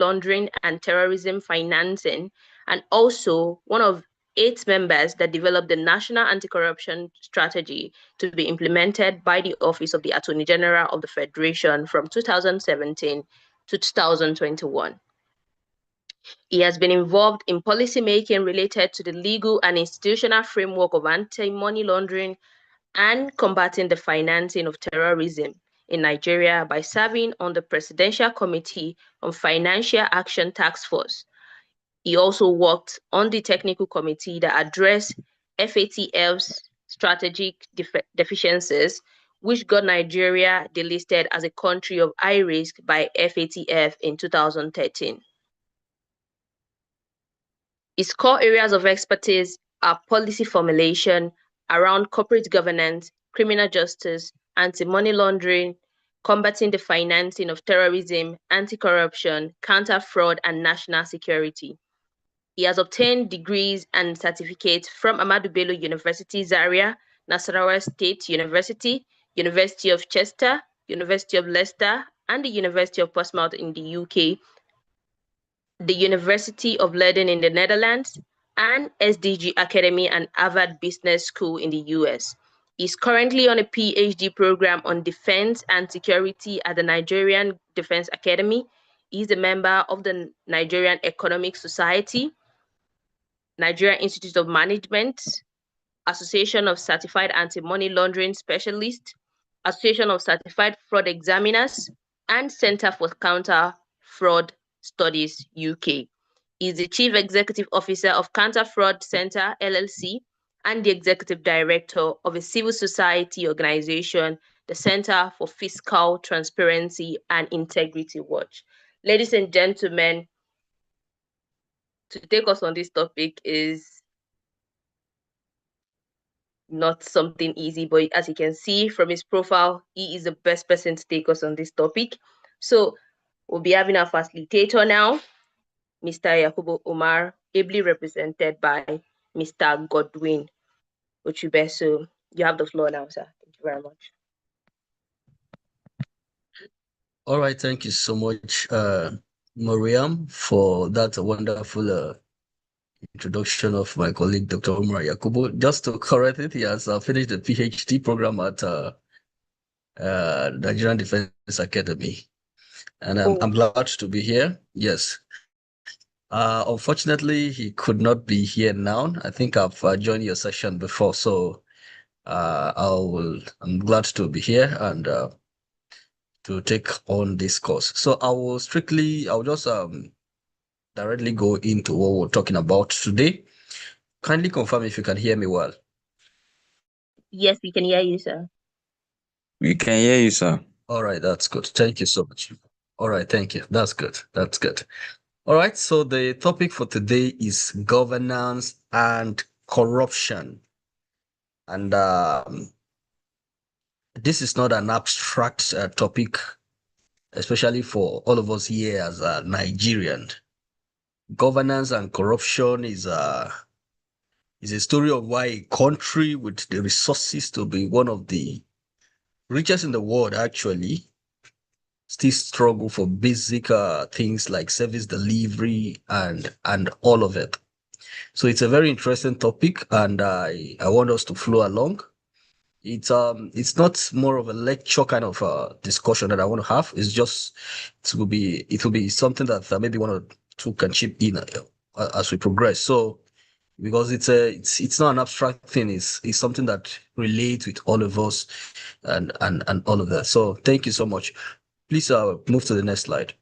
laundering and terrorism financing, and also one of 8 members that developed the National Anti-Corruption Strategy to be implemented by the Office of the Attorney General of the Federation from 2017 to 2021. He has been involved in policy making related to the legal and institutional framework of anti-money laundering and combating the financing of terrorism in Nigeria by serving on the Presidential Committee on Financial Action Task Force. He also worked on the technical committee that addressed FATF's strategic deficiencies, which got Nigeria delisted as a country of high risk by FATF in 2013. His core areas of expertise are policy formulation around corporate governance, criminal justice, anti-money laundering, combating the financing of terrorism, anti-corruption, counter-fraud, and national security. He has obtained degrees and certificates from Ahmadu Bello University, Zaria, Nasarawa State University, University of Chester, University of Leicester, and the University of Portsmouth in the UK, the University of Leiden in the Netherlands, and SDG Academy and Harvard Business School in the US. He's currently on a PhD program on defense and security at the Nigerian Defense Academy. He's a member of the Nigerian Economic Society, Nigerian Institute of Management, Association of Certified Anti-Money Laundering Specialists, Association of Certified Fraud Examiners, and Center for Counter Fraud Studies UK. He's the Chief Executive Officer of Counter Fraud Center LLC and the Executive Director of a civil society organization, the Center for Fiscal Transparency and Integrity Watch. Ladies and gentlemen, to take us on this topic is not something easy, but as you can see from his profile, he is the best person to take us on this topic. So we'll be having our facilitator now, Mr. Yakubu Omar, ably represented by Mr. Godwin Ochube. So you have the floor now, sir. Thank you very much. All right, thank you so much, Mariam, for that wonderful introduction of my colleague, Dr. Omar Yakubu. Just to correct it, he has finished the PhD program at Nigerian Defense Academy. And I'm glad to be here. Yes. Unfortunately, he could not be here now. I think I've joined your session before, so I'm glad to be here and to take on this course. So I'll just directly go into what we're talking about today. Kindly confirm if you can hear me well. Yes, we can hear you, sir. We can hear you, sir. All right, that's good. Thank you so much. All right, thank you. That's good. That's good. All right, so the topic for today is governance and corruption. And this is not an abstract topic, especially for all of us here as a Nigerian. Governance and corruption is a story of why a country with the resources to be one of the richest in the world actually still struggle for basic things like service delivery and all of it. So it's a very interesting topic, and I want us to flow along. It's not more of a lecture kind of discussion that I want to have. It's just it will be something that maybe one or two can chip in as we progress. So because it's not an abstract thing, it's something that relates with all of us and all of that. So thank you so much. Please move to the next slide.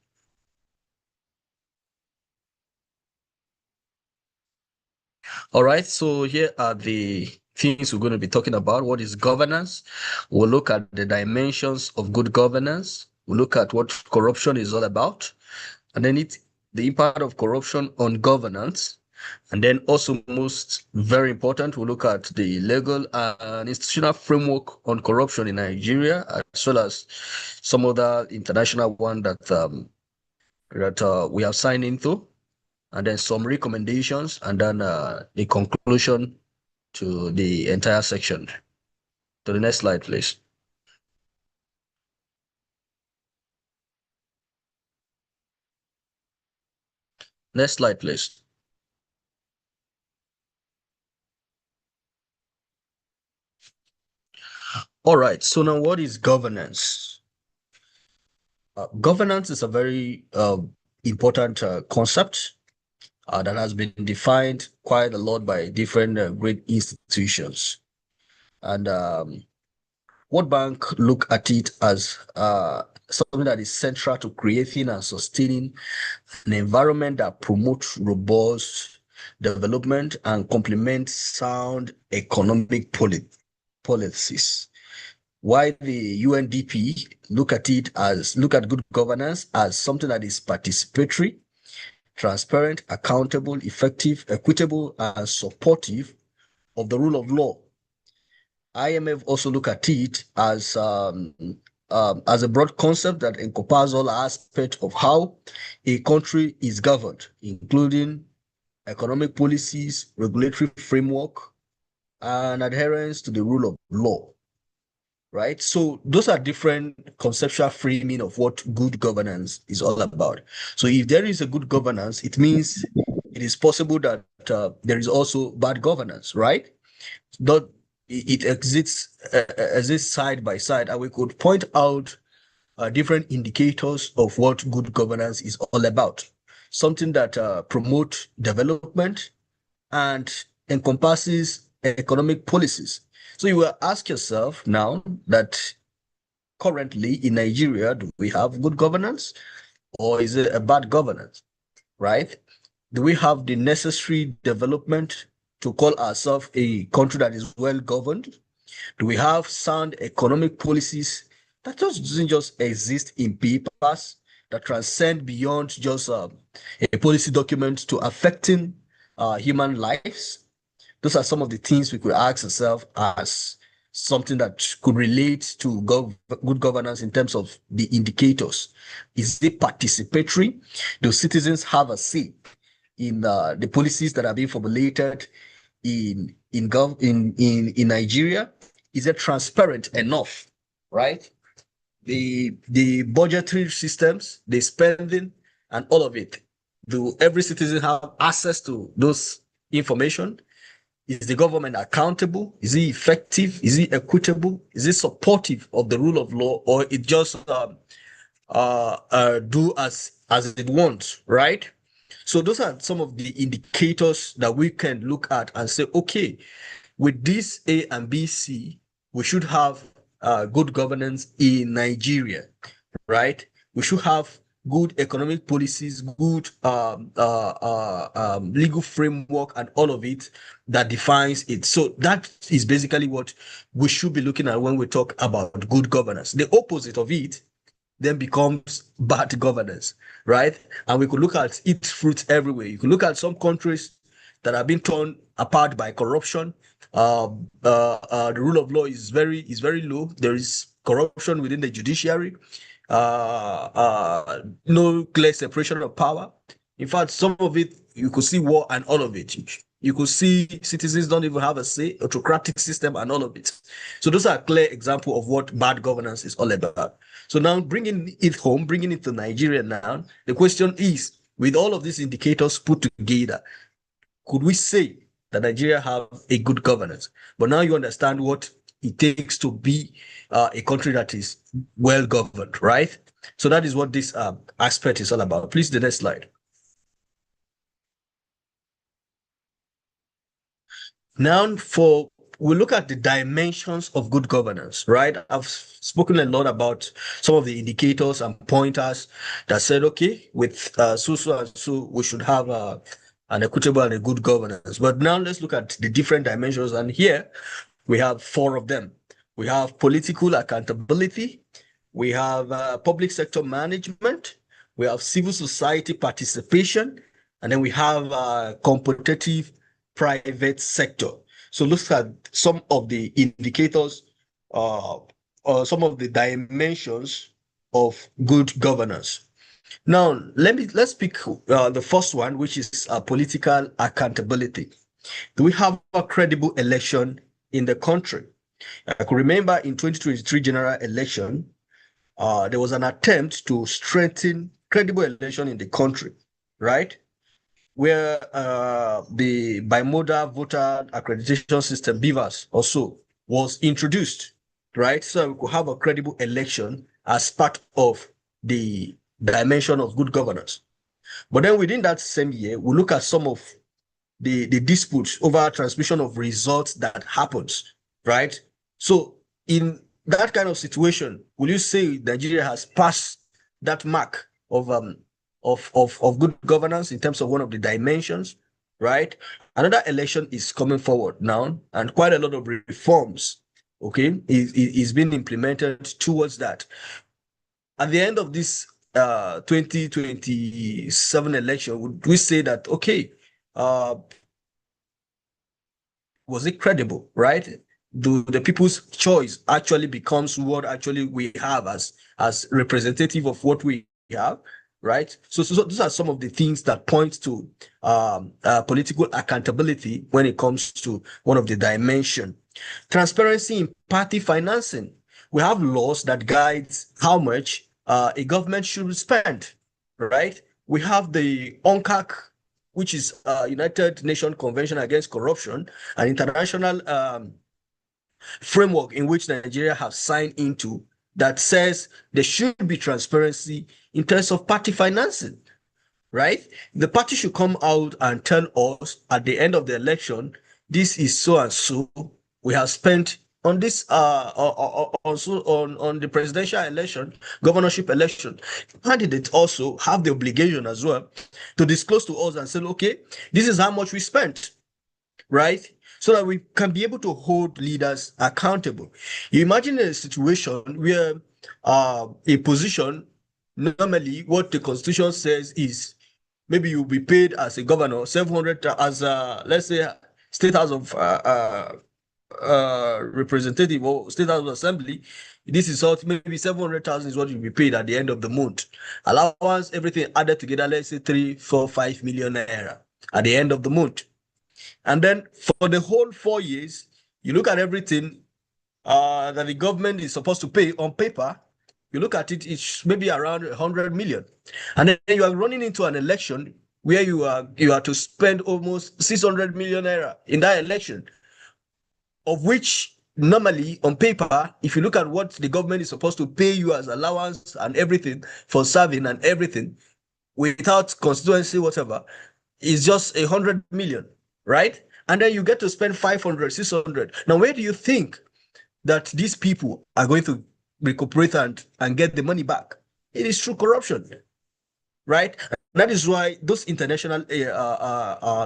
All right, so here are the things we're going to be talking about. What is governance? We'll look at the dimensions of good governance. We'll look at what corruption is all about, and then the impact of corruption on governance. And then also most very important, we'll look at the legal and institutional framework on corruption in Nigeria, as well as some other international one that we have signed into, and then some recommendations, and then the conclusion to the entire section. To the next slide, please. Next slide, please. All right. So now, what is governance? Governance is a very important concept that has been defined quite a lot by different great institutions. And World Bank look at it as something that is central to creating and sustaining an environment that promotes robust development and complements sound economic policies. While the UNDP look at good governance as something that is participatory, transparent, accountable, effective, equitable, and supportive of the rule of law. IMF also look at it as a broad concept that encompasses all aspects of how a country is governed, including economic policies, regulatory framework, and adherence to the rule of law. Right? So those are different conceptual framing of what good governance is all about. So if there is a good governance, it means it is possible that there is also bad governance, right? That it exists side by side, and we could point out different indicators of what good governance is all about. Something that promotes development and encompasses economic policies. So you will ask yourself now that currently in Nigeria, do we have good governance or is it a bad governance, right? Do we have the necessary development to call ourselves a country that is well governed? Do we have sound economic policies that just doesn't just exist in papers, that transcend beyond just a policy document to affecting human lives? Those are some of the things we could ask ourselves as something that could relate to good governance in terms of the indicators. Is it participatory? Do citizens have a say in the policies that are being formulated in Nigeria? Is it transparent enough? Right? The budgetary systems, the spending, and all of it. Do every citizen have access to those information? Is the government accountable? Is it effective? Is it equitable? Is it supportive of the rule of law, or it just do as it wants, right? So those are some of the indicators that we can look at and say, okay, with this A and B, C, we should have good governance in Nigeria, right? We should have good economic policies, good legal framework, and all of it that defines it. So that is basically what we should be looking at when we talk about good governance. The opposite of it then becomes bad governance, right? And we could look at its fruits everywhere. You could look at some countries that have been torn apart by corruption. The rule of law is very low. There is corruption within the judiciary. No clear separation of power. In fact, some of it you could see war and all of it. You could see citizens don't even have a say, autocratic system and all of it. So those are a clear example of what bad governance is all about. So now bringing it home, bringing it to Nigeria now, the question is, with all of these indicators put together, could we say that Nigeria have a good governance? But now you understand what it takes to be a country that is well governed, right? So that is what this aspect is all about. Please, the next slide. Now, we look at the dimensions of good governance, right? I've spoken a lot about some of the indicators and pointers that said, okay, with so and so, we should have an equitable and a good governance. But now let's look at the different dimensions. And here we have 4 of them. We have political accountability. We have public sector management. We have civil society participation. And then we have competitive private sector. So look at some of the indicators, some of the dimensions of good governance. Now, let's pick the first one, which is political accountability. Do we have a credible election in the country? I could remember in 2023 general election, there was an attempt to strengthen credible election in the country, right? where the bimodal voter accreditation system, BVAS, also was introduced, right? So we could have a credible election as part of the dimension of good governance. But then within that same year, we look at some of the disputes over transmission of results that happens, right? So in that kind of situation, will you say Nigeria has passed that mark of good governance in terms of one of the dimensions, right? Another election is coming forward now, and quite a lot of reforms, okay, is being implemented towards that. At the end of this 2027 election, would we say that okay, uh, was it credible, right? Do the people's choice actually becomes what actually we have as representative of what we have, right? So those are some of the things that point to political accountability when it comes to one of the dimension. Transparency in party financing. We have laws that guides how much a government should spend, right? We have the UNCAC, which is United Nations Convention Against Corruption, an international framework in which Nigeria have signed into, that says there should be transparency in terms of party financing, right? The party should come out and tell us at the end of the election, this is so and so we have spent on this also on the presidential election, governorship election. Candidates also have the obligation as well to disclose to us and say, okay, this is how much we spent, right? So that we can be able to hold leaders accountable. You imagine a situation where a position, normally what the constitution says is maybe you'll be paid as a governor 700 as let's say state house of representative or state house of assembly. This is what maybe 700,000 is what you'll be paid at the end of the month. Allowance, everything added together, let's say 3, 4, 5 million naira at the end of the month. And then for the whole 4 years, you look at everything that the government is supposed to pay on paper. You look at it, it's maybe around 100 million. And then you are running into an election where you are to spend almost 600 million naira in that election, of which normally on paper, if you look at what the government is supposed to pay you as allowance and everything for serving and everything, without constituency, whatever, is just 100 million, right? And then you get to spend 500, 600. Now, where do you think that these people are going to recuperate and get the money back? It is through corruption, right? That is why those international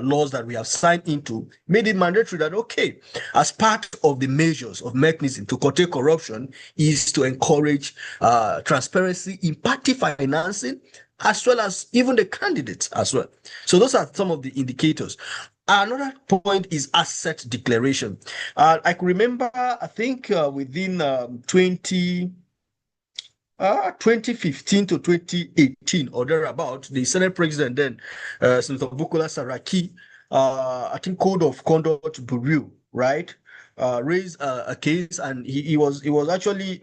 laws that we have signed into made it mandatory that, okay, as part of the measures of mechanism to curtail corruption is to encourage transparency in party financing, as well as even the candidates as well. So those are some of the indicators. Another point is asset declaration. I can remember, I think within 2015 to 2018 or thereabout, the Senate President then, Senator Bukola Saraki, I think Code of Conduct Bureau, right, raised a case, and he was actually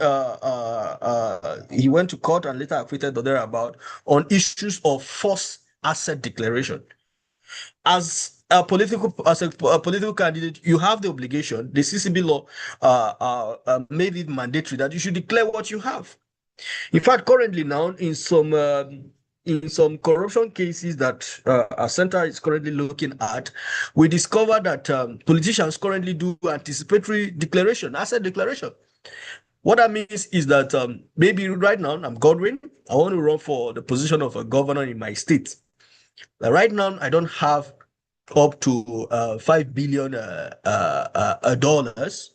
he went to court and later acquitted or thereabout on issues of false asset declaration. As a political candidate, you have the obligation. The CCB law made it mandatory that you should declare what you have. In fact, currently now in some corruption cases that our center is currently looking at, we discover that politicians currently do anticipatory declaration, asset declaration. What that means is that maybe right now I'm Godwin, I want to run for the position of a governor in my state. Right now, I don't have up to $5 billion dollars,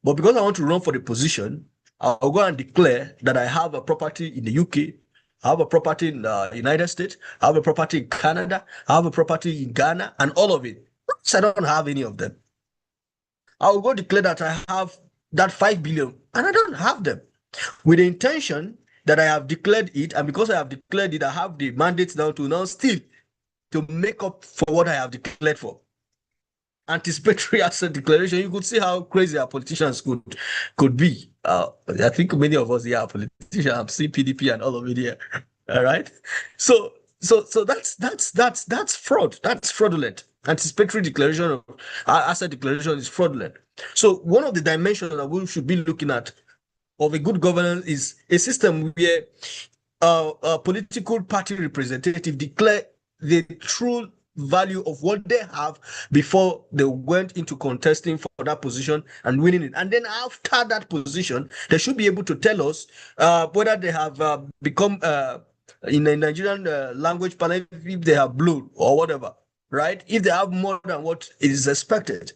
but because I want to run for the position, I'll go and declare that I have a property in the UK, I have a property in the United States, I have a property in Canada, I have a property in Ghana, and all of it. So I don't have any of them. I'll go declare that I have that 5 billion and I don't have them, with the intention that I have declared it, and because I have declared it, I have the mandate now still to make up for what I have declared for. Anticipatory asset declaration. You could see how crazy our politicians could be. I think many of us here are politicians. I've seen PDP and all of it here. All right. So so that's fraud. That's fraudulent. Anticipatory declaration of asset declaration is fraudulent. So one of the dimensions that we should be looking at of a good governance is a system where a political party representative declare the true value of what they have before they went into contesting for that position and winning it. And then after that position, they should be able to tell us whether they have become, in the Nigerian language, if they have blown or whatever, right? If they have more than what is expected.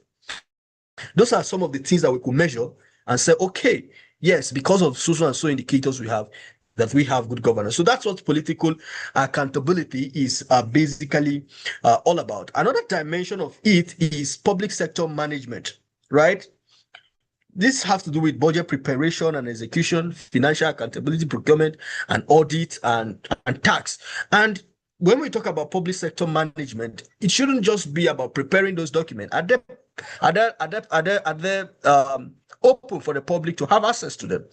Those are some of the things that we could measure and say, okay, yes, because of so and so indicators we have, that we have good governance. So that's what political accountability is basically all about. Another dimension of it is public sector management, right? This has to do with budget preparation and execution, financial accountability, procurement, and audit, and tax. And when we talk about public sector management, it shouldn't just be about preparing those documents. Are they open for the public to have access to them?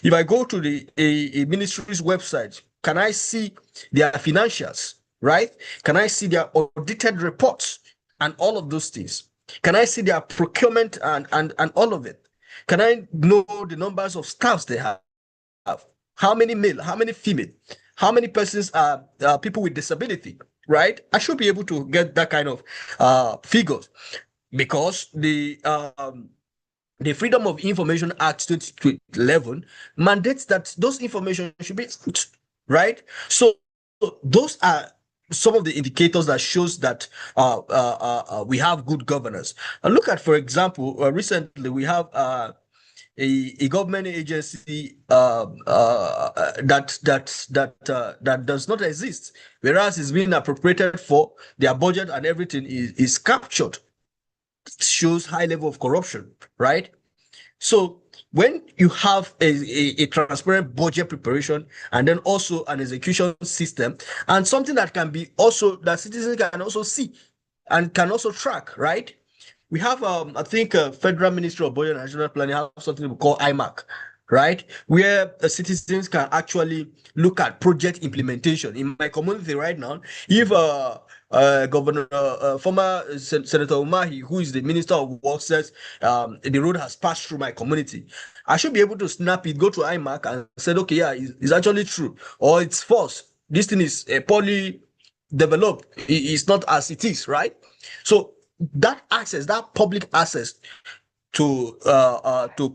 If I go to a ministry's website, can I see their financials, right? Can I see their audited reports and all of those things? Can I see their procurement and all of it? Can I know the numbers of staffs they have? How many male, how many female, how many persons are people with disability, right? I should be able to get that kind of figures, because the Freedom of Information Act 2011 mandates that those information should be out, right? So those are some of the indicators that shows that we have good governance. And look at, for example, recently we have a government agency that does not exist, whereas it's being appropriated for their budget and everything is captured. It shows high level of corruption, right? So when you have a transparent budget preparation and then also an execution system and something that can be also that citizens can also see and can also track, right? We have I think Federal Ministry of Budget and National Planning have something we call IMAC, right? Where citizens can actually look at project implementation. In my community right now, if Governor, former Senator Umahi, who is the Minister of Works, says the road has passed through my community, I should be able to snap it, go to IMAC and say, okay, yeah, it's actually true, or it's false. This thing is poorly developed. It's not as it is, right? So that access, that public access to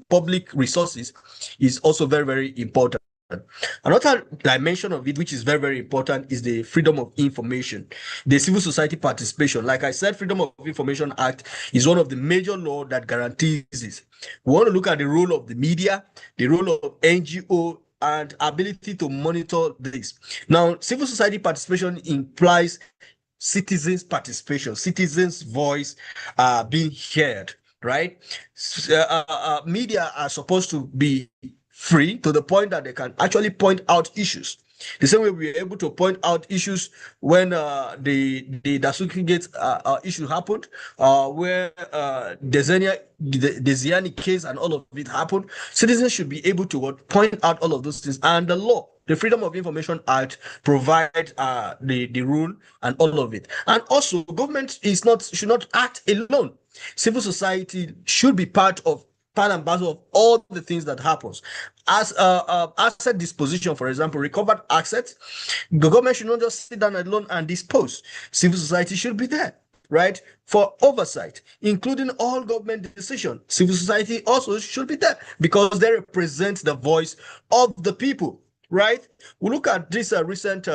public resources is also very, very important. Another dimension of it, which is very, very important, is the freedom of information, the civil society participation. Like I said, Freedom of Information Act is one of the major laws that guarantees this. We want to look at the role of the media, the role of NGO, and ability to monitor this. Now, civil society participation implies citizens' participation, citizens' voice being heard, right? Media are supposed to be free to the point that they can actually point out issues. The same way we were able to point out issues when the Dasuki Gate issue happened, where the Ziani case and all of it happened. Citizens should be able to point out all of those things. And the law, the Freedom of Information Act, provides the rule and all of it. And also, government should not act alone. Civil society should be part and parcel of all the things that happens. As asset disposition, for example, recovered assets, the government should not just sit down alone and dispose. Civil society should be there, right, for oversight, including all government decisions. Civil society also should be there because they represent the voice of the people, right? We look at this recent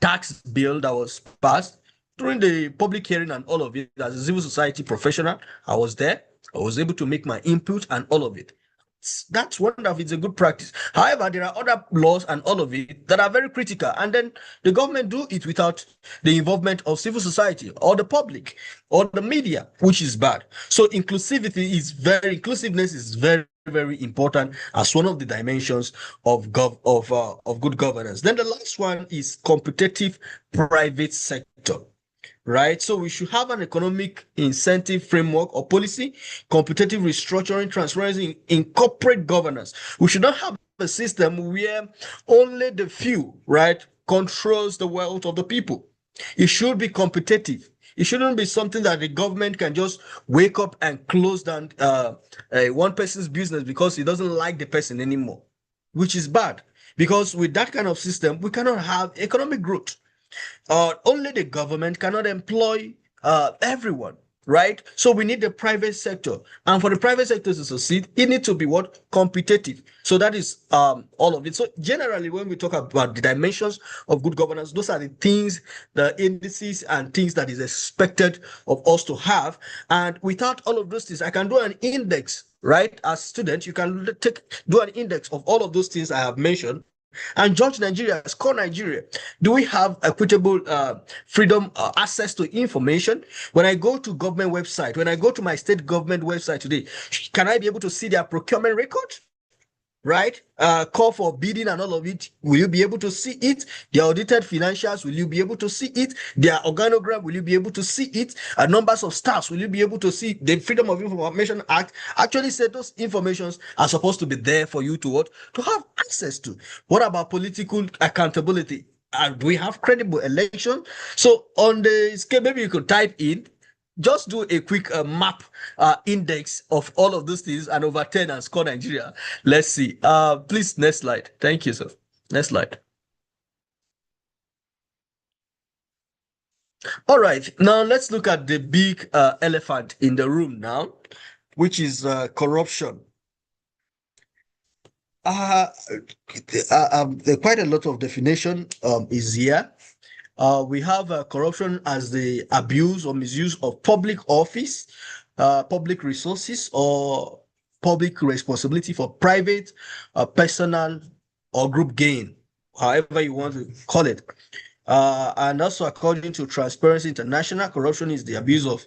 tax bill that was passed. During the public hearing and all of it, as a civil society professional, I was there. I was able to make my input and all of it. That's wonderful. It's a good practice. However, there are other laws and all of it that are very critical. And then the government do it without the involvement of civil society or the public or the media, which is bad. So inclusiveness is very, very important as one of the dimensions of good governance. Then the last one is competitive private sector. Right, so we should have an economic incentive framework or policy, competitive restructuring, transparency in corporate governance. We should not have a system where only the few, right, controls the wealth of the people. It should be competitive. It shouldn't be something that the government can just wake up and close down one person's business because he doesn't like the person anymore, which is bad. Because with that kind of system, we cannot have economic growth. Only the government cannot employ everyone, right? So we need the private sector, and for the private sector to succeed, it needs to be what competitive. So that is all of it. So generally, when we talk about the dimensions of good governance, those are the things, the indices and things that is expected of us to have. And without all of those things, I can do an index, right? As students, you can do an index of all of those things I have mentioned and judge Nigeria, score Nigeria. Do we have equitable freedom, access to information? When I go to government website, when I go to my state government website today, can I be able to see their procurement record? Right? Call for bidding and all of it. Will you be able to see it? The audited financials, will you be able to see it? Their organogram, will you be able to see it? Numbers of staffs, will you be able to see? The Freedom of Information Act actually said those informations are supposed to be there for you to what? To have access to. What about political accountability? Do we have credible election? So on the scale, maybe you could type in, just do a quick map index of all of those things and overturn and score Nigeria. Let's see. Please, next slide. Thank you, sir. Next slide. All right. Now let's look at the big elephant in the room now, which is corruption. Quite a lot of definition is here. We have corruption as the abuse or misuse of public office, public resources, or public responsibility for private, personal, or group gain, however you want to call it. And also, according to Transparency International, corruption is the abuse of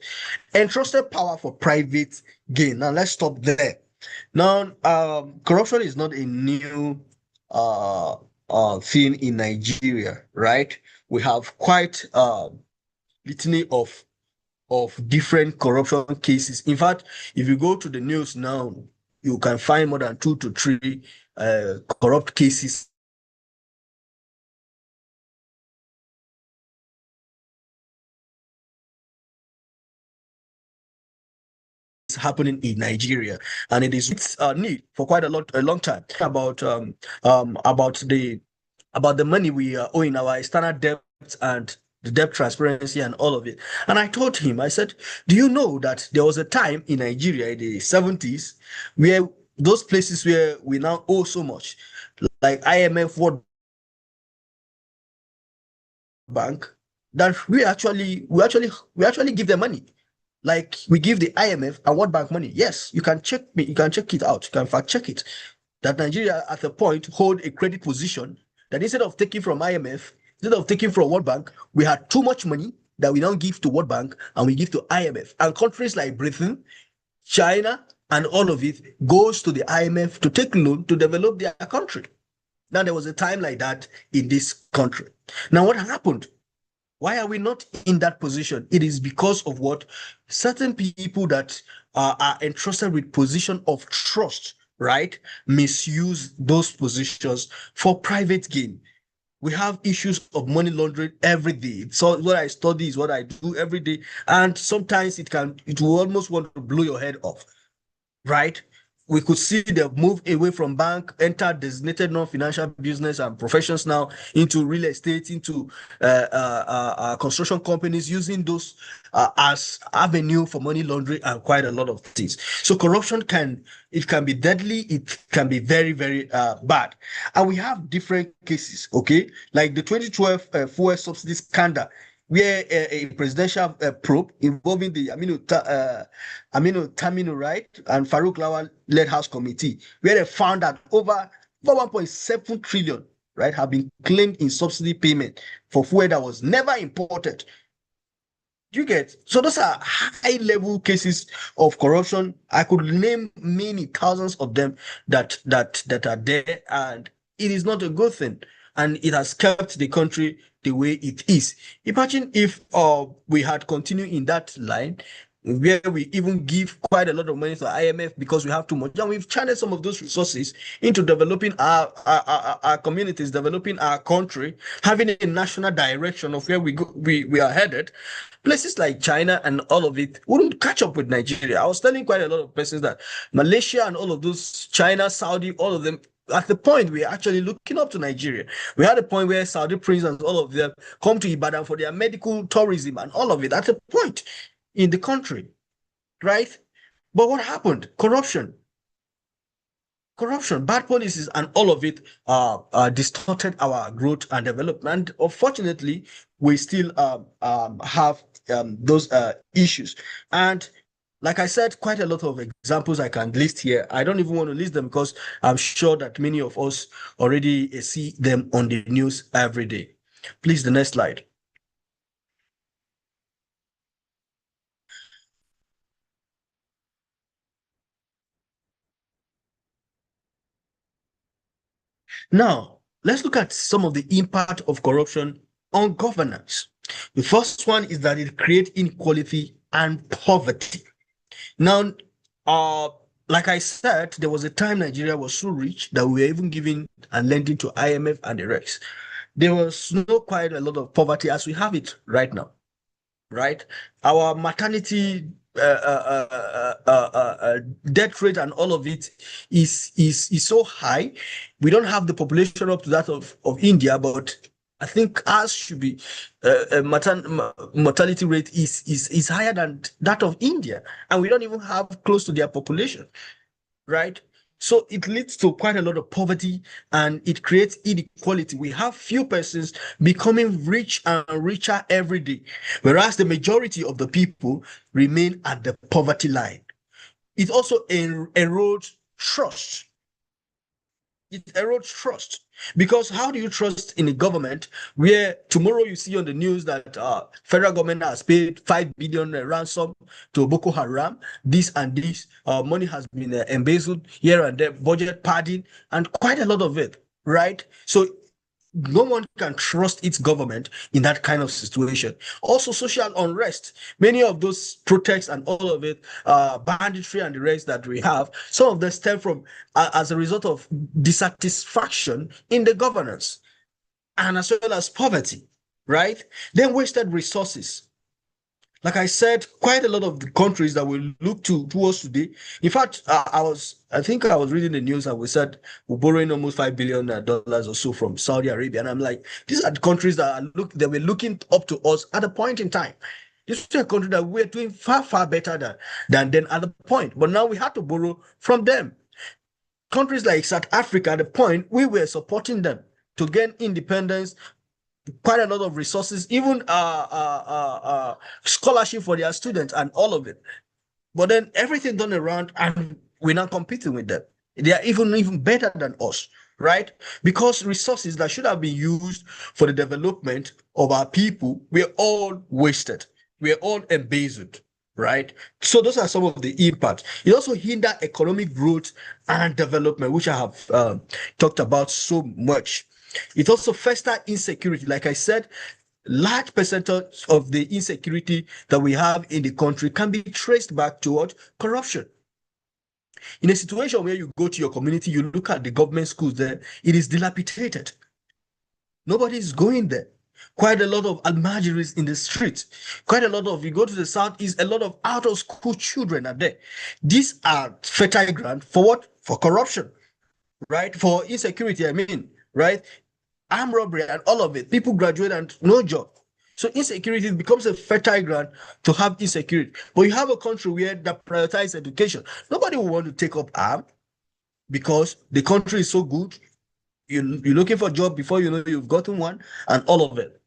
entrusted power for private gain. Now, let's stop there. Now, corruption is not a new thing in Nigeria, right? We have quite litany of different corruption cases. In fact, if you go to the news now, you can find more than 2 to 3 corrupt cases happening in Nigeria, and it is its need for quite a long time. About the money we are owing, our external debt and the debt transparency and all of it. And I told him, I said, do you know that there was a time in Nigeria in the 70s where those places where we now owe so much, like IMF, World Bank, that we actually give them money. Like we give the IMF and World Bank money. Yes, you can check it out. You can fact check it. That Nigeria at a point hold a credit position that instead of taking from IMF, instead of taking from World Bank, we had too much money that we don't give to World Bank and we give to IMF. And countries like Britain, China, and all of it goes to the IMF to take loan to develop their country. Now there was a time like that in this country. Now what happened? Why are we not in that position? It is because of what certain people that are entrusted with position of trust, right, misuse those positions for private gain. We have issues of money laundering every day. So what I study is what I do every day, and sometimes it will almost want to blow your head off, right? We could see the move away from bank, enter designated non-financial business and professions now into real estate, into construction companies, using those as avenue for money laundering and quite a lot of things. So corruption can be deadly. It can be very, very bad. And we have different cases, okay? Like the 2012 fuel subsidy scandal, where a presidential probe involving the Aminu Taminu, right, and Farouk Lawal led House committee, where they found that over 1.7 trillion, right, have been claimed in subsidy payment for fuel that was never imported. You get? So those are high level cases of corruption. I could name many thousands of them that are there, and it is not a good thing. And it has kept the country the way it is. Imagine if we had continued in that line, where we even give quite a lot of money to IMF because we have too much. And we've channeled some of those resources into developing our communities, developing our country, having a national direction of where we are headed. Places like China and all of it wouldn't catch up with Nigeria. I was telling quite a lot of persons that Malaysia and all of those, China, Saudi, all of them, at the point we're actually looking up to Nigeria. We had a point where Saudi prince and all of them come to Ibadan for their medical tourism and all of it at a point in the country, right? But what happened? Corruption, bad policies, and all of it distorted our growth and development. Unfortunately, we still have those issues. And like I said, quite a lot of examples I can list here. I don't even want to list them because I'm sure that many of us already see them on the news every day. Please, the next slide. Now, let's look at some of the impact of corruption on governance. The first one is that it creates inequality and poverty. Now, uh, like I said, there was a time Nigeria was so rich that we were even giving and lending to IMF and the rest. There was no quite a lot of poverty as we have it right now, right? Our maternity death rate and all of it is so high. We don't have the population up to that of India, but I think ours should be mortality rate is higher than that of India, and we don't even have close to their population, right? So it leads to quite a lot of poverty and it creates inequality. We have few persons becoming rich and richer every day, whereas the majority of the people remain at the poverty line. It also erodes trust. It erodes trust because how do you trust in a government where tomorrow you see on the news that federal government has paid 5 billion ransom to Boko Haram, this and this money has been embezzled here and there, budget padding, and quite a lot of it, right? So no one can trust its government in that kind of situation. Also, social unrest. Many of those protests and all of it, banditry and the rest that we have, some of them stem from as a result of dissatisfaction in the governance and as well as poverty, right? Then wasted resources. Like I said, quite a lot of the countries that we look towards today. In fact, I think I was reading the news and we said we're borrowing almost $5 billion or so from Saudi Arabia, and I'm like, these are the countries that were looking up to us at a point in time. This is a country that we're doing far better than then at the point, but now we had to borrow from them. Countries like South Africa, at the point we were supporting them to gain independence, quite a lot of resources, even scholarship for their students and all of it. But then everything done around, and we're not competing with them. They are even better than us, right? Because resources that should have been used for the development of our people were all wasted. We're all embezzled, right? So those are some of the impacts. It also hinder economic growth and development, which I have talked about so much. It also fosters insecurity. Like I said, large percentage of the insecurity that we have in the country can be traced back toward corruption. In a situation where you go to your community, you look at the government schools there, it is dilapidated. Nobody is going there. Quite a lot of almajiris in the streets. Quite a lot of, you go to the southeast, a lot of out of school children are there. These are fertile ground for what? For corruption, right? For insecurity, I mean, right? Armed robbery and all of it. People graduate and no job. So insecurity becomes a fertile ground to have insecurity. But you have a country where that prioritize education. Nobody will want to take up arm because the country is so good. You're looking for a job before you know you've gotten one and all of it.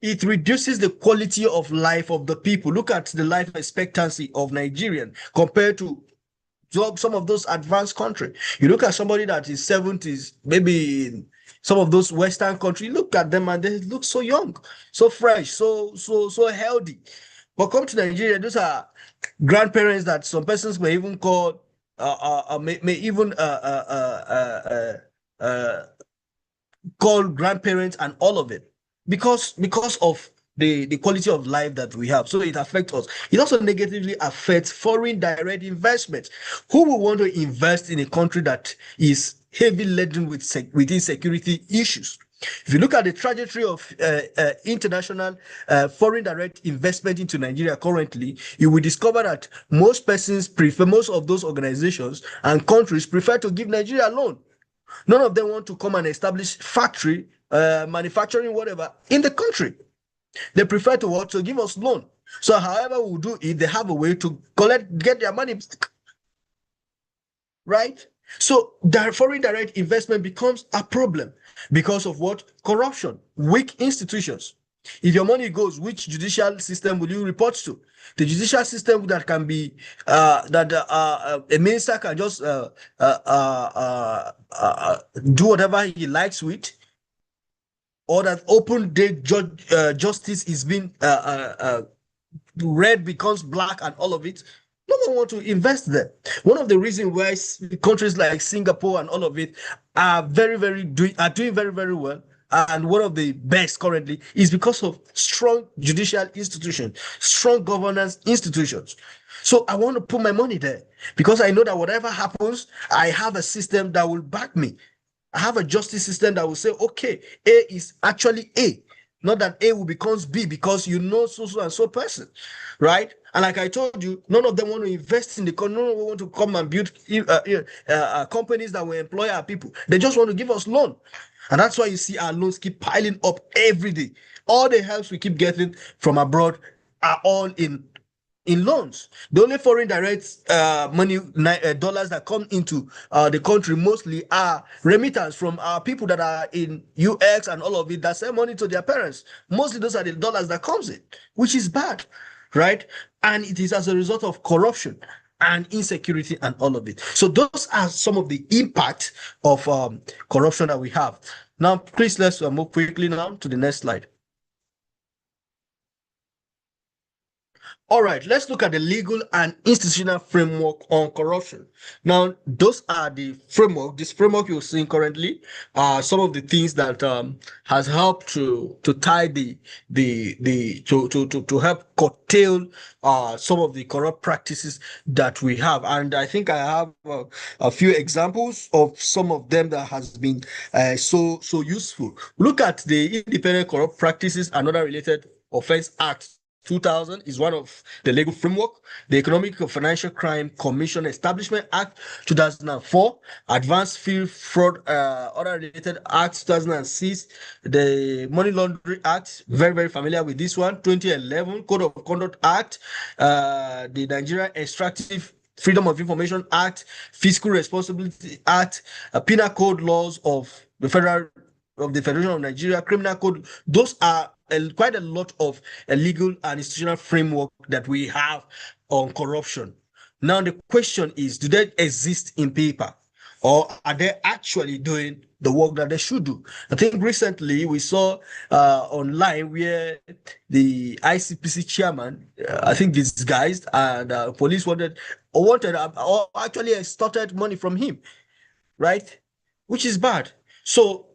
It reduces the quality of life of the people. Look at the life expectancy of Nigerian compared to some of those advanced countries. You look at somebody that is 70s, maybe in some of those Western countries, look at them and they look so young, so fresh, so healthy. But come to Nigeria, those are grandparents that some persons may even call, may even call grandparents and all of it because of the quality of life that we have. So it affects us. It also negatively affects foreign direct investment. Who will want to invest in a country that is heavily laden with insecurity issues? If you look at the trajectory of international foreign direct investment into Nigeria currently, you will discover that most of those organizations and countries prefer to give Nigeria a loan. None of them want to come and establish factory, manufacturing, whatever, in the country. They prefer to what? To give us loan. So however we do it, they have a way to get their money back. Right? So foreign direct investment becomes a problem because of what? Corruption, weak institutions. If your money goes, which judicial system will you report to? The judicial system that can be that a minister can just do whatever he likes with, or that open day justice is being red becomes black and all of it. No one want to invest there. One of the reasons why countries like Singapore and all of it are doing very, very well, and one of the best currently, is because of strong judicial institutions, strong governance institutions. So I want to put my money there because I know that whatever happens, I have a system that will back me. I have a justice system that will say, okay, A is actually A, not that A will becomes B because you know so and so person, right? And like I told you, none of them want to invest in the country. None of them want to come and build companies that will employ our people. They just want to give us loan. And that's why you see our loans keep piling up every day. All the helps we keep getting from abroad are all in loans. The only foreign direct money dollars that come into the country mostly are remittance from our people that are in UX and all of it that send money to their parents. Mostly those are the dollars that comes in, which is bad, right? And it is as a result of corruption and insecurity and all of it. So those are some of the impact of corruption that we have. Now, please let's move quickly now to the next slide. All right, let's look at the legal and institutional framework on corruption. Now, those are the framework. This framework you're seeing currently are some of the things that has helped to tie to help curtail some of the corrupt practices that we have. And I think I have a few examples of some of them that has been so useful. Look at the Independent Corrupt Practices and Other Related Offense Act 2000 is one of the legal framework. The Economic and Financial Crime Commission Establishment Act 2004, Advanced Field Fraud Other Related Act 2006, the Money Laundering Act, very, very familiar with this one, 2011, Code of Conduct Act, the Nigeria Extractive Freedom of Information Act, Fiscal Responsibility Act, Penal Code laws of the Federation of Nigeria, Criminal Code. Those are quite a lot of legal and institutional framework that we have on corruption. Now the question is, do they exist in paper, or are they actually doing the work that they should do? I think recently we saw online where the ICPC chairman, I think disguised, and police wanted or actually extorted money from him, right? Which is bad. So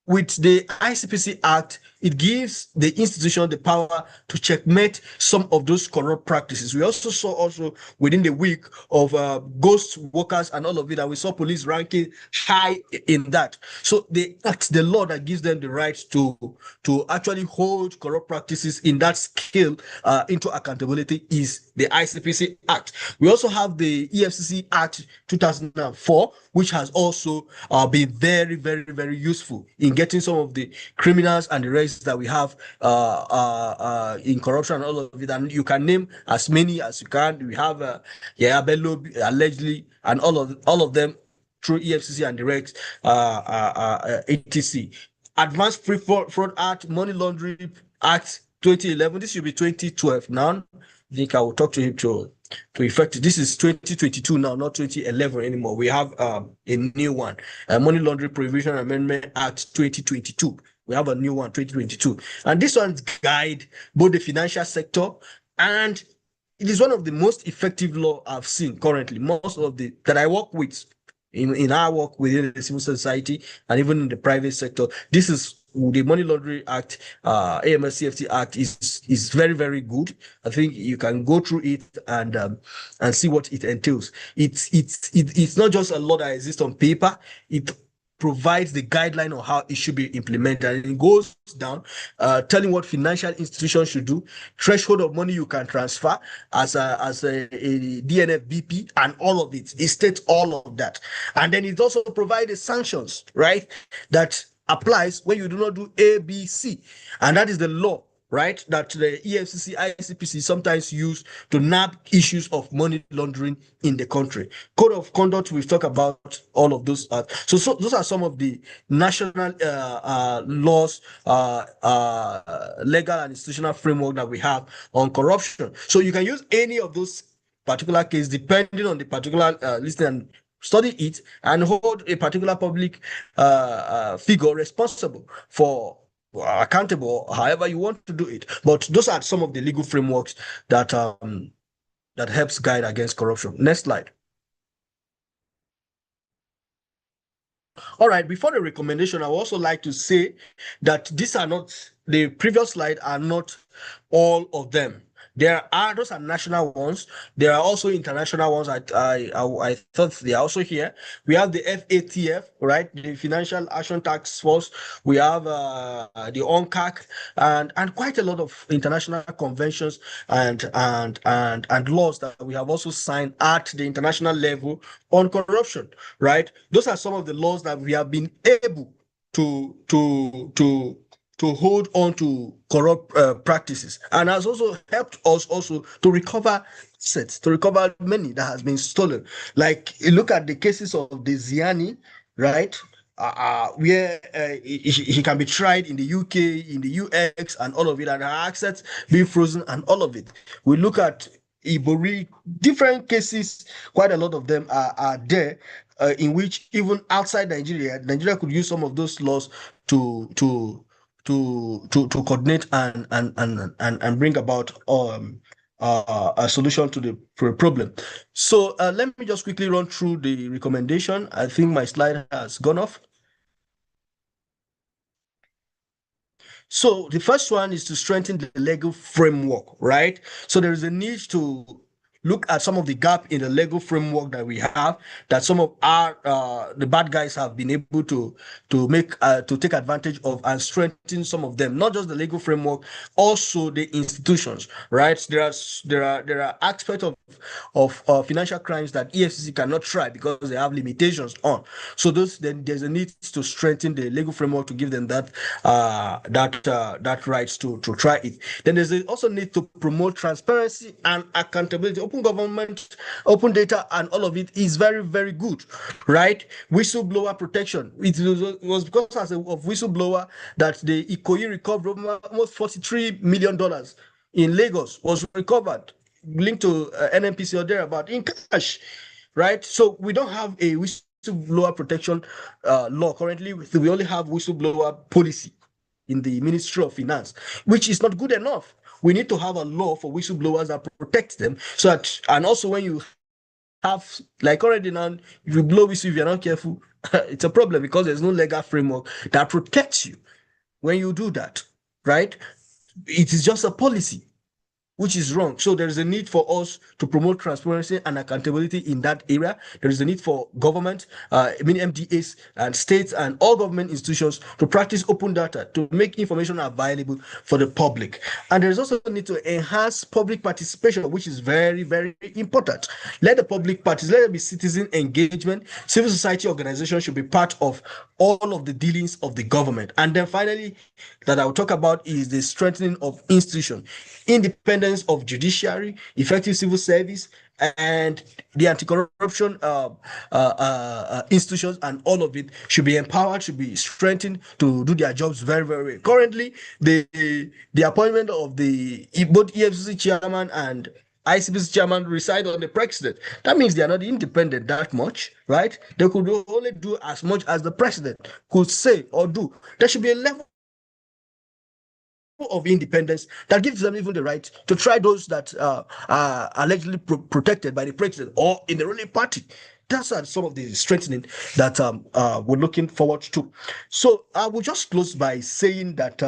with the ICPC Act, it gives the institution the power to checkmate some of those corrupt practices. We also saw within the week of ghost workers and all of it, and we saw police ranking high in that. So that's the law that gives them the right to actually hold corrupt practices in that scale into accountability is the ICPC Act. We also have the EFCC Act 2004, which has also been very, very, very useful in getting some of the criminals and the rest that we have in corruption and all of it. And you can name as many as you can. We have Bello allegedly, and all of them through EFCC and the Rex ATC. Advanced Free Fraud Act, Money Laundering Act 2011. This should be 2012 now. I think I will talk to him to effect it. This is 2022 now, not 2011 anymore. We have a new one, Money Laundering Prohibition Amendment Act 2022. We have a new one, 2022. And this one's guide both the financial sector, and it is one of the most effective law I've seen currently. Most of the that I work with in our work within the civil society and even in the private sector, this is the Money Laundering Act, AML-CFT Act is very, very good. I think you can go through it and see what it entails. It's not just a law that exists on paper. It provides the guideline on how it should be implemented. And it goes down, telling what financial institutions should do, threshold of money you can transfer as a DNFBP, and all of it. It states all of that. And then it also provides sanctions, right? That applies when you do not do A, B, C. And that is the law, right, that the EFCC, ICPC sometimes use to nab issues of money laundering in the country. Code of conduct, we've talked about all of those. So those are some of the national laws, legal and institutional framework that we have on corruption. So you can use any of those particular case depending on the particular listing and study it and hold a particular public figure responsible for accountable, however you want to do it. But those are some of the legal frameworks that that helps guide against corruption. Next slide. All right, before the recommendation, I would also like to say that these are not, the previous slide are not all of them. Those are national ones. There are also international ones. I thought they are also here. We have the FATF, right? The Financial Action Task Force. We have the ONCAC and quite a lot of international conventions and laws that we have also signed at the international level on corruption, right? Those are some of the laws that we have been able to hold on to corrupt practices, and has also helped us also to recover assets, to recover money that has been stolen. Like, you look at the cases of the Ziani, right? Where he can be tried in the UK, in the UX, and all of it, and her assets being frozen, and all of it. We look at Ibori, different cases, quite a lot of them are there, in which even outside Nigeria could use some of those laws to coordinate and bring about a solution to the problem. So let me just quickly run through the recommendation. I think my slide has gone off. So the first one is to strengthen the legal framework, right? So there is a need to look at some of the gap in the legal framework that we have, that some of our the bad guys have been able to take advantage of, and strengthen some of them. Not just the legal framework, also the institutions, right? There are aspects of financial crimes that EFCC cannot try because they have limitations on. So then there's a need to strengthen the legal framework to give them that rights to try it. Then there's also need to promote transparency and accountability. Open government, open data, and all of it is very, very good, right? Whistleblower protection. It was because of whistleblower that the Ikoyi recovered almost $43 million in Lagos was recovered, linked to NNPC or thereabout, in cash, right? So we don't have a whistleblower protection law currently. We only have whistleblower policy in the Ministry of Finance, which is not good enough. We need to have a law for whistleblowers that protects them. So that, and also when you have, like already now, if you blow whistle, if you're not careful, it's a problem because there's no legal framework that protects you when you do that, right? It is just a policy, which is wrong. So there is a need for us to promote transparency and accountability in that area. There is a need for government, MDAs and states and all government institutions to practice open data, to make information available for the public. And there is also a need to enhance public participation, which is very, very important. Let the public participate, let there be citizen engagement. Civil society organizations should be part of all of the dealings of the government. And then finally, that I'll talk about is the strengthening of institutions, independence of judiciary, effective civil service, and the anti-corruption institutions, and all of it should be empowered, should be strengthened to do their jobs very, very well. Currently, the appointment of both EFCC chairman and ICPC chairman reside on the president. That means they are not independent that much, right? They could only do as much as the president could say or do. There should be a level of independence that gives them even the right to try those that are allegedly protected by the president or in the ruling party. that's some of the strengthening that we're looking forward to. So I will just close by saying that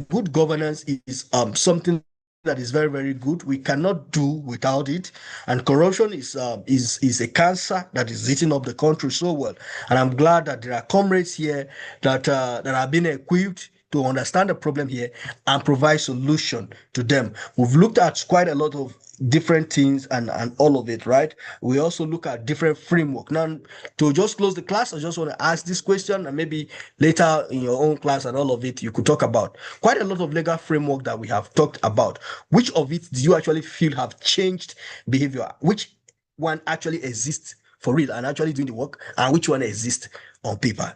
good governance is something that is very, very good. We cannot do without it, and corruption is a cancer that is eating up the country so well. And I'm glad that there are comrades here that have been equipped to understand the problem here and provide solution to them. We've looked at quite a lot of different things and all of it, right? We also look at different framework. Now, to just close the class, I just want to ask this question, and maybe later in your own class and all of it, you could talk about quite a lot of legal framework that we have talked about. Which of it do you actually feel have changed behavior? Which one actually exists for real and actually doing the work, and which one exists on paper?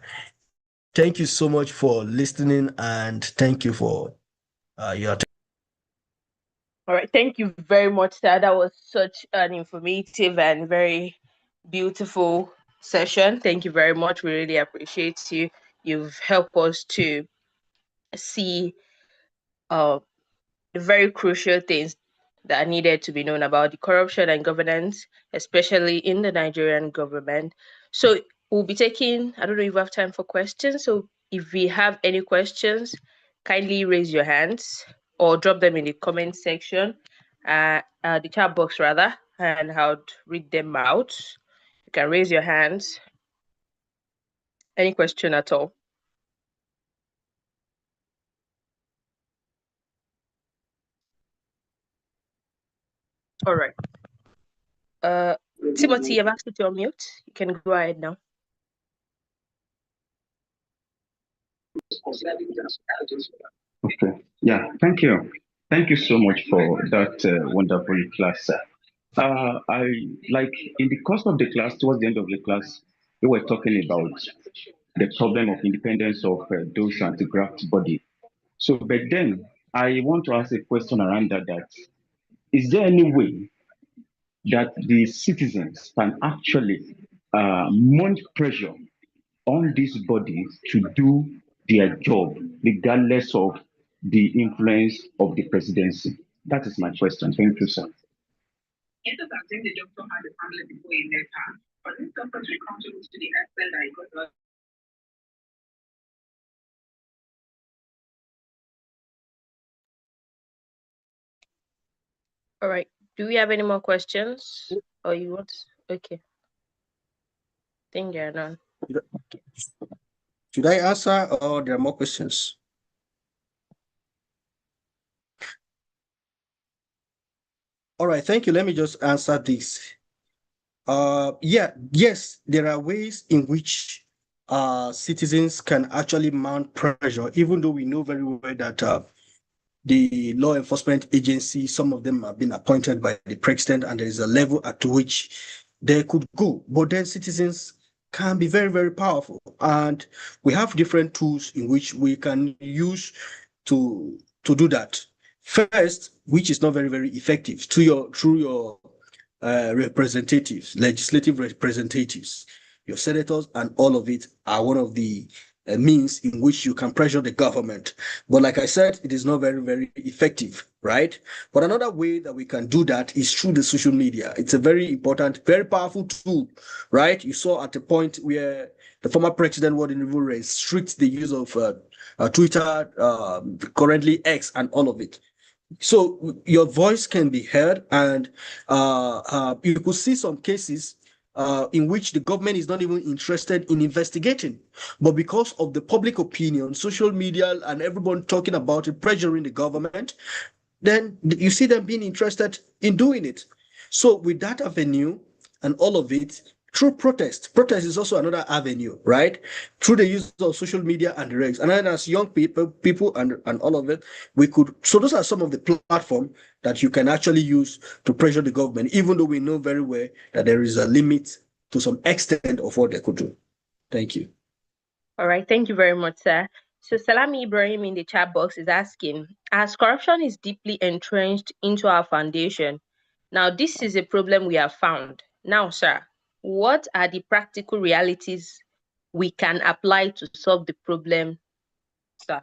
Thank you so much for listening, and thank you for your attention. All right, thank you very much, sir. That was such an informative and very beautiful session. Thank you very much. We really appreciate you. You've helped us to see uh, the very crucial things that are needed to be known about the corruption and governance, especially in the Nigerian government. So we'll be taking, I don't know if we have time for questions. So if we have any questions, kindly raise your hands or drop them in the comment section, the chat box rather, and I'll read them out. You can raise your hands. Any question at all? All right. Timothy, I've asked you to unmute. You can go ahead now. Okay. Yeah. Thank you. Thank you so much for that wonderful class. I like in the course of the class, towards the end of the class, we were talking about the problem of independence of those anti-graft body. So, but then I want to ask a question around that. That is there any way that the citizens can actually mount pressure on this body to do their job, regardless of the influence of the presidency? That is my question. Thank you, sir. The doctor had a family before he met her, but this doctor will come to the extent that he got. All right. Do we have any more questions? Or you want? Okay. Think there are none. Should I answer, or there are more questions? All right, thank you. Let me just answer this. Yes, there are ways in which citizens can actually mount pressure, even though we know very well that the law enforcement agency, some of them have been appointed by the president, and there is a level at which they could go. But then citizens can be very, very powerful. And we have different tools in which we can use to do that. First, which is not very, very effective, through your representatives, legislative representatives, your senators, and all of it are one of the means in which you can pressure the government. But like I said, it is not very, very effective, right? But another way that we can do that is through the social media. It's a very important, very powerful tool, right? You saw at the point where the former president would even restrict the use of Twitter, currently X, and all of it. So your voice can be heard, and you could see some cases in which the government is not even interested in investigating, but because of the public opinion, social media, and everyone talking about it, pressuring the government, then you see them being interested in doing it. So with that avenue and all of it, through protest is also another avenue, right? Through the use of social media and the regs. And then as young people and all of it, we could, so those are some of the platforms that you can actually use to pressure the government, even though we know very well that there is a limit to some extent of what they could do. Thank you. All right. Thank you very much, sir. So Salami Ibrahim in the chat box is asking, as corruption is deeply entrenched into our foundation, now this is a problem we have found. Now, sir, what are the practical realities we can apply to solve the problem, sir?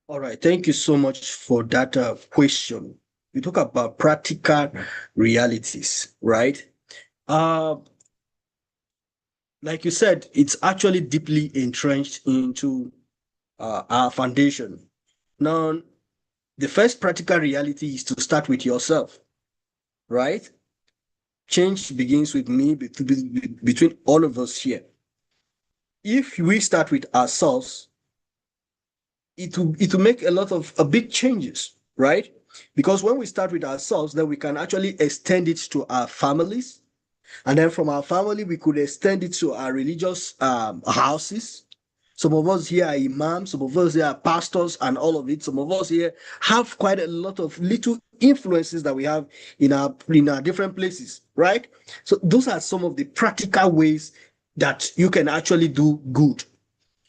All right. Thank you so much for that question. we talk about practical realities, right? Uh, like you said, it's actually deeply entrenched into our foundation. Now, the first practical reality is to start with yourself, right? Change begins with me, between all of us here. If we start with ourselves, it will make a big changes, right? Because when we start with ourselves, then we can actually extend it to our families, and then from our family we could extend it to our religious houses. Some of us here are imams, some of us here are pastors, and all of it. Some of us here have quite a lot of little influences that we have in our different places, right? So those are some of the practical ways that you can actually do good,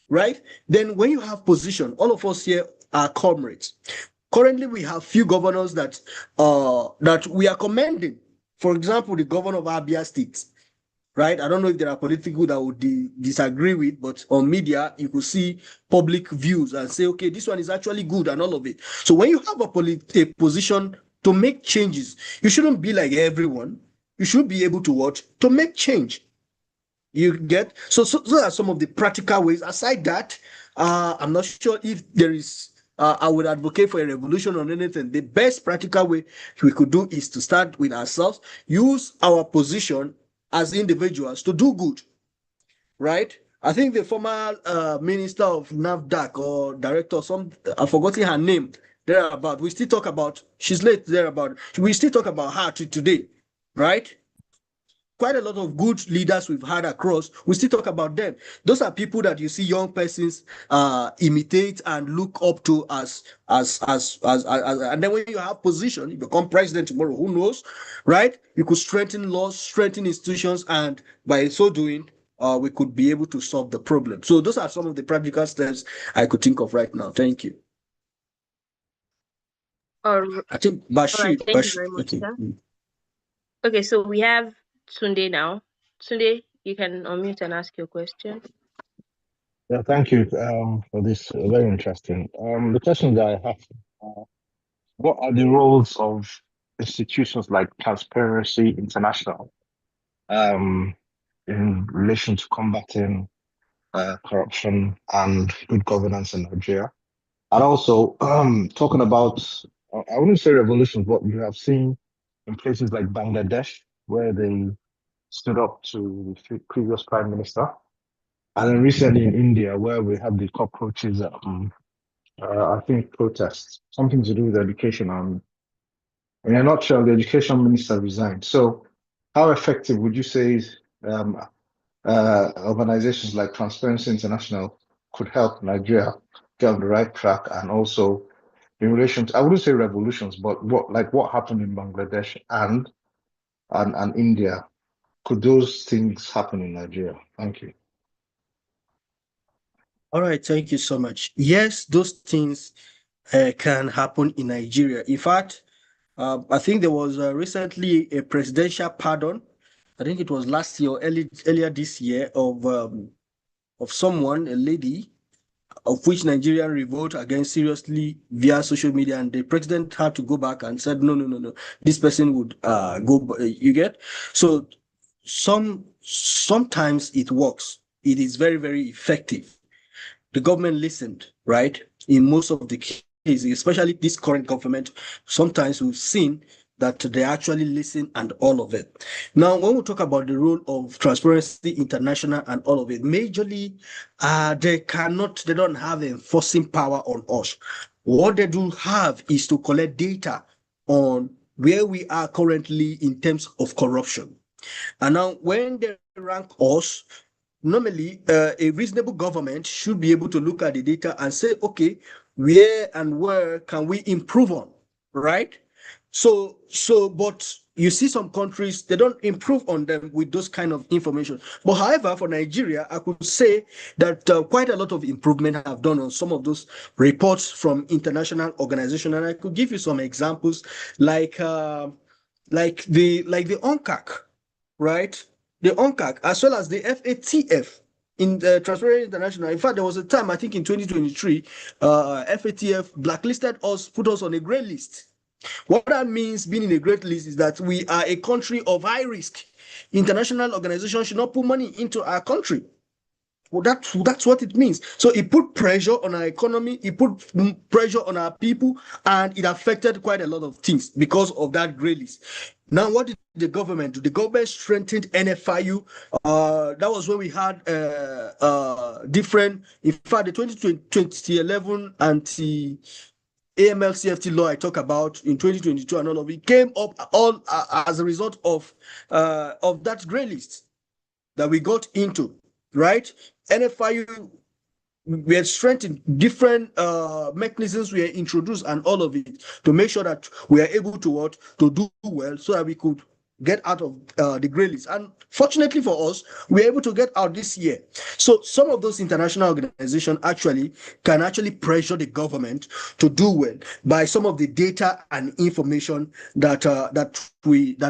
right? Then when you have position, all of us here are comrades. Currently, we have few governors that we are commending. For example, the governor of Abia State, right? I don't know if there are political that would disagree with, but on media, you could see public views and say, okay, this one is actually good and all of it. So when you have a position to make changes, you shouldn't be like everyone. You should be able to what? To make change. You get? So those are some of the practical ways. Aside that, I'm not sure if there is. I would advocate for a revolution on anything. The best practical way we could do is to start with ourselves, use our position as individuals to do good, right? I think the former minister of NAFDAC or director, I've forgotten her name, thereabout. We still talk about, she's late thereabout. We still talk about her today, right? Quite a lot of good leaders we've had across, we still talk about them. Those are people that you see young persons imitate and look up to as and then when you have position, you become president tomorrow, who knows, right? You could strengthen laws, strengthen institutions, and by so doing, we could be able to solve the problem. So those are some of the practical steps I could think of right now. Thank you. All I think right. Bashir, Thank you very much, okay. sir. Okay, so we have Tunde now. Tunde, you can unmute and ask your question. Yeah, thank you for this. Very interesting. The question that I have, uh, what are the roles of institutions like Transparency International um, in relation to combating corruption and good governance in Nigeria? And also, talking about, I wouldn't say revolutions, but you have seen in places like Bangladesh, where they stood up to the previous prime minister. And then recently in India, where we had the cockroaches, I think protests, something to do with education. And in a nutshell, the education minister resigned. So, how effective would you say um, organizations like Transparency International could help Nigeria get on the right track? And also, in relation to, I wouldn't say revolutions, but what happened in Bangladesh and India? Could those things happen in Nigeria? Thank you. All right, thank you so much. Yes, those things can happen in Nigeria. In fact, I think there was recently a presidential pardon. I think it was last year or earlier this year of someone, a lady, of which Nigerian revolt against seriously via social media, and the president had to go back and said, no, no, no, no, this person would go. You get? So sometimes it works. It is very, very effective. The government listened, right? In most of the cases, especially this current government, sometimes we've seen that they actually listen and all of it. Now, when we talk about the role of Transparency International and all of it, majorly, they don't have enforcing power on us. What they do have is to collect data on where we are currently in terms of corruption. And now, when they rank us, normally a reasonable government should be able to look at the data and say, okay, where can we improve on, right? But you see some countries, they don't improve on them with those kind of information. But however, for Nigeria, I could say that quite a lot of improvement have done on some of those reports from international organizations. And I could give you some examples like the ONCAC, right? The ONCAC, as well as the FATF in the Transparency International. In fact, there was a time, I think in 2023, FATF blacklisted us, put us on a gray list, What that means, being in a great list, is that we are a country of high risk. International organizations should not put money into our country. Well, that's what it means. So it put pressure on our economy, it put pressure on our people, and it affected quite a lot of things because of that gray list. Now, what did the government do? The government strengthened NFIU. That was when we had different, in fact, the 2011 anti AML-CFT law I talk about in 2022 and all of it came up all as a result of that gray list that we got into, right? NFIU, we had strengthened different mechanisms we introduced and all of it to make sure that we are able to do well so that we could get out of the gray list. And fortunately for us, we were able to get out this year. So some of those international organizations can actually pressure the government to do well by some of the data and information that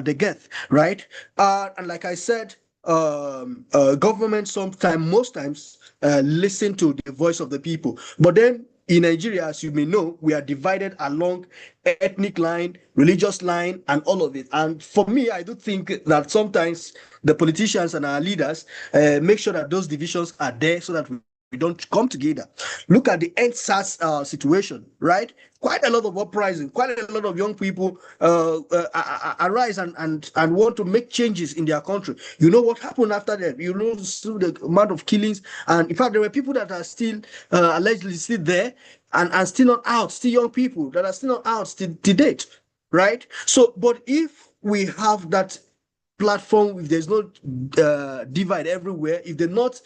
they get, right? And like I said, government most times listen to the voice of the people. But then in Nigeria, as you may know, we are divided along ethnic line, religious line, and all of it. And for me, I do think that sometimes the politicians and our leaders make sure that those divisions are there so that we don't come together. Look at the NSAS situation, right? Quite a lot of uprising, quite a lot of young people arise and want to make changes in their country. You know what happened after that? You know the amount of killings, and in fact, there were people that are still allegedly still there and still not out, still young people that are still not out to date, right? So, but if we have that platform, if there's no divide everywhere, if the north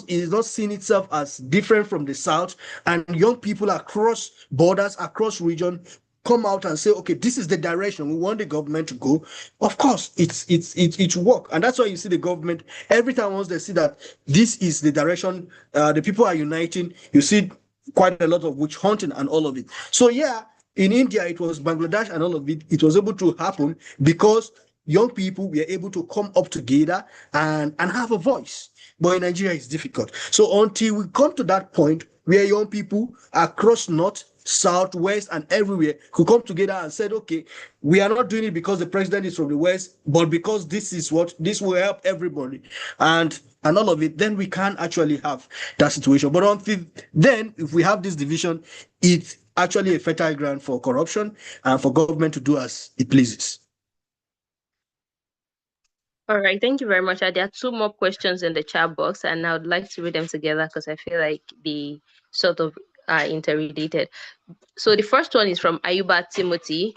is not seeing itself as different from the south, and young people across borders, across region come out and say, okay, this is the direction we want the government to go, of course it's work. And that's why you see the government every time once they see that this is the direction, the people are uniting, you see quite a lot of witch hunting and all of it. So yeah, in India it was Bangladesh and all of it, it was able to happen because young people were able to come up together and have a voice. But in Nigeria, it's difficult. So until we come to that point where young people across north, south, west, and everywhere could come together and said, okay, we are not doing it because the president is from the west, but because this will help everybody and all of it, then we can actually have that situation. But until then, if we have this division, it's actually a fertile ground for corruption and for government to do as it pleases. All right, thank you very much. There are two more questions in the chat box, and I would like to read them together because I feel like they sort of are interrelated. So the first one is from Ayuba Timothy.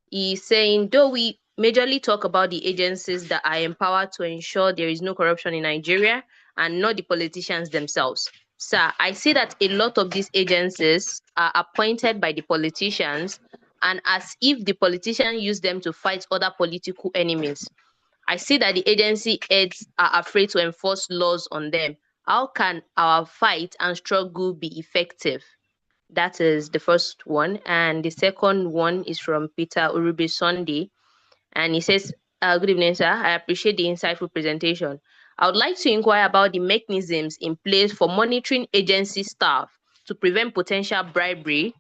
He's saying, though we majorly talk about the agencies that are empowered to ensure there is no corruption in Nigeria and not the politicians themselves. Sir, I see that a lot of these agencies are appointed by the politicians and as if the politicians use them to fight other political enemies. I see that the agency heads are afraid to enforce laws on them. How can our fight and struggle be effective? That is the first one. And the second one is from Peter Urube Sunday. And he says, good evening, sir. I appreciate the insightful presentation. I would like to inquire about the mechanisms in place for monitoring agency staff to prevent potential bribery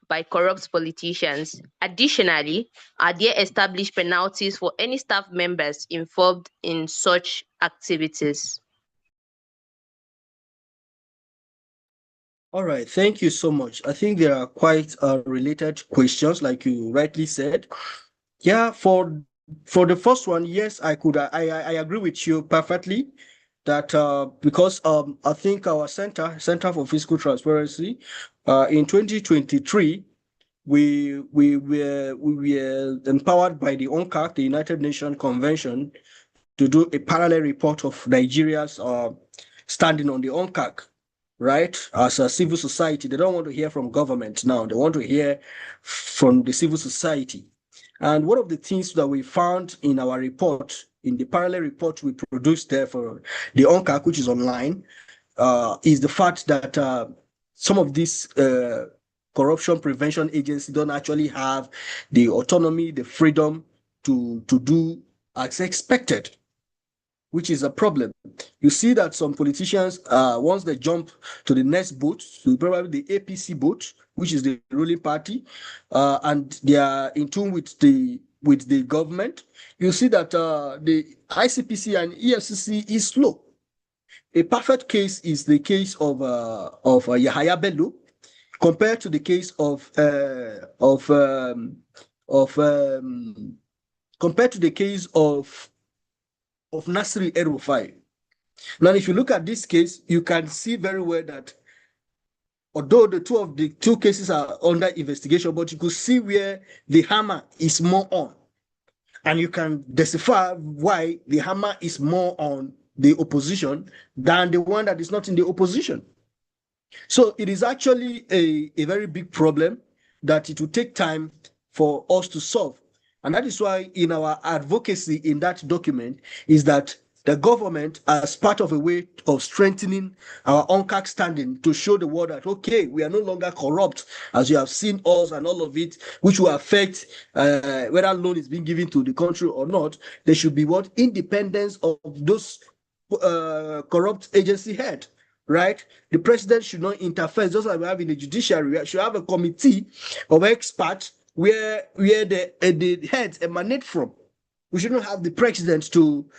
by corrupt politicians. Additionally, are there established penalties for any staff members involved in such activities? All right, thank you so much. I think there are quite related questions, like you rightly said. Yeah, for the first one, yes, I agree with you perfectly that because I think our Center for Fiscal Transparency in 2023 we were empowered by the UNCAC, the United Nations Convention, to do a parallel report of Nigeria's standing on the UNCAC, right? As a civil society, they don't want to hear from government now. They want to hear from the civil society. And one of the things that we found in our report, in the parallel report we produced there for the UNCAC, which is online, is the fact that some of these corruption prevention agencies don't actually have the autonomy, the freedom to do as expected. which is a problem. You see that some politicians, once they jump to the next boat, to probably the APC boat, which is the ruling party, and they are in tune with the government, you see that the ICPC and EFCC is slow. A perfect case is the case of Yahaya Bello, compared to the case compared to the case of Nasri El-Rufai. Now, if you look at this case, you can see very well that although the two cases are under investigation, but you could see where the hammer is more on. And you can decipher why the hammer is more on the opposition than the one that is not in the opposition. So it is actually a very big problem that it will take time for us to solve. And that is why in our advocacy in that document is that the government, as part of a way of strengthening our UNCAC standing, to show the world that, okay, we are no longer corrupt, as you have seen us and all of it, which will affect whether loan is being given to the country or not. There should be what independence of those corrupt agency head. Right? The president should not interfere, just like we have in the judiciary. We should have a committee of experts where the heads emanate from. We shouldn't have the president to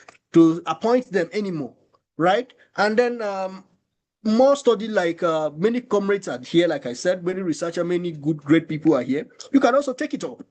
appoint them anymore, right? And then more study, like many comrades are here, like I said, many researchers, many great people are here. You can also take it up.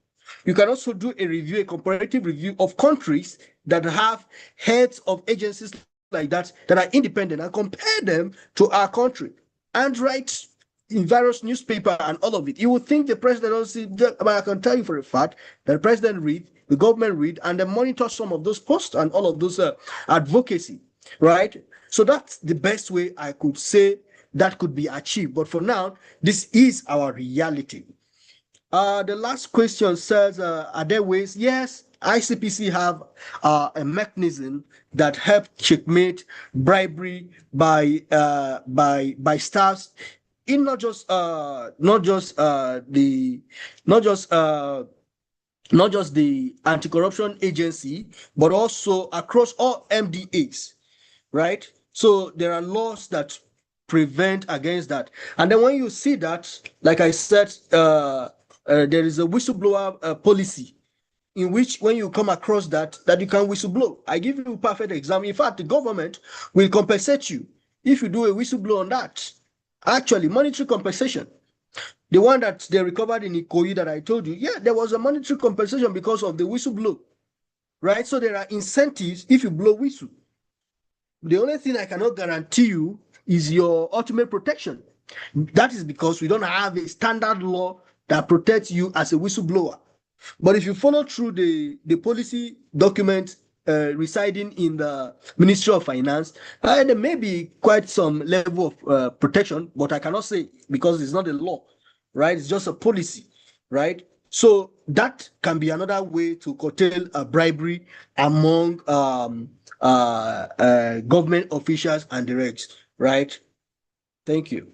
You can also do a review, a comparative review of countries that have heads of agencies like that are independent, and compare them to our country and write in various newspapers and all of it. You would think the president also, but I can tell you for a fact that the president read, the government read, and they monitor some of those posts and all of those advocacy, right? So that's the best way I could say that could be achieved. But for now, this is our reality. The last question says, are there ways? Yes, ICPC have a mechanism that help checkmate bribery by staffs in not just the anti-corruption agency, but also across all MDAs, right? So there are laws that prevent against that. And then when you see that, like I said, there is a whistleblower policy in which when you come across that you can whistleblow. I give you a perfect example. In fact, the government will compensate you if you do a whistleblow on that. Actually, monetary compensation. The one that they recovered in Ikoyi that I told you, yeah, there was a monetary compensation because of the whistleblow, right? So there are incentives if you blow whistle. The only thing I cannot guarantee you is your ultimate protection. That is because we don't have a standard law that protects you as a whistleblower. But if you follow through the policy document residing in the Ministry of Finance, there may be quite some level of protection, but I cannot say because it's not a law, right? It's just a policy, right? So that can be another way to curtail bribery among government officials and the regs, right? Thank you.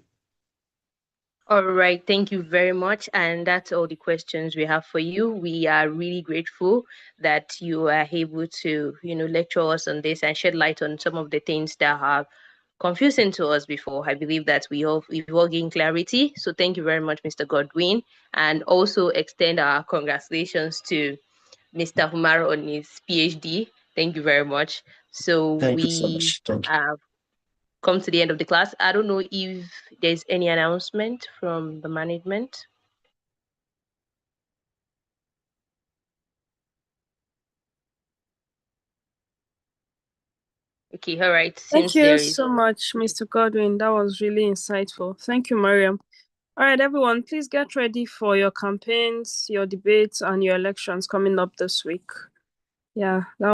All right, thank you very much. And that's all the questions we have for you. We are really grateful that you are able to, lecture us on this and shed light on some of the things that have confusing to us before. I believe that we've all gained clarity. So thank you very much, Mr. Godwin, and also extend our congratulations to Mr. Humar on his PhD. Thank you very much. So Thank you so much. Thank you. have come to the end of the class. I don't know if there's any announcement from the management. Okay, all right. Thank you so much, Mr. Godwin. That was really insightful. Thank you, Mariam. All right, everyone, please get ready for your campaigns, your debates, and your elections coming up this week. Yeah.